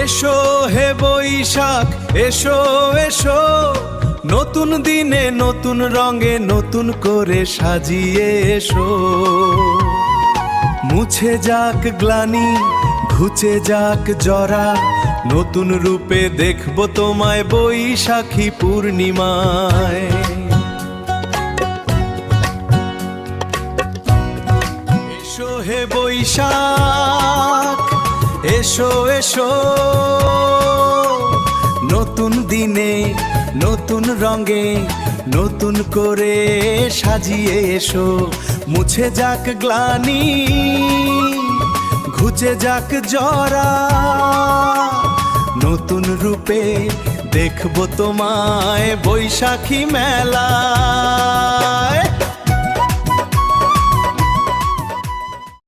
এসো হে বৈশাখ এসো এসো, নতুন দিনে নতুন রঙে নতুন করে সাজিয়ে এসো। মুছে যাক গ্লানি ঘুচে যাক জরা, নতুন রূপে দেখবো তোমায় বৈশাখী পূর্ণিমায়। এসো হে বৈশাখ এসো এসো, নতুন দিনে নতুন রঙে নতুন করে সাজিয়ে এসো। মুছে যাক গ্লানি ঘুচে যাক জরা, নতুন রূপে দেখবো তোমায় বৈশাখী মেলায়।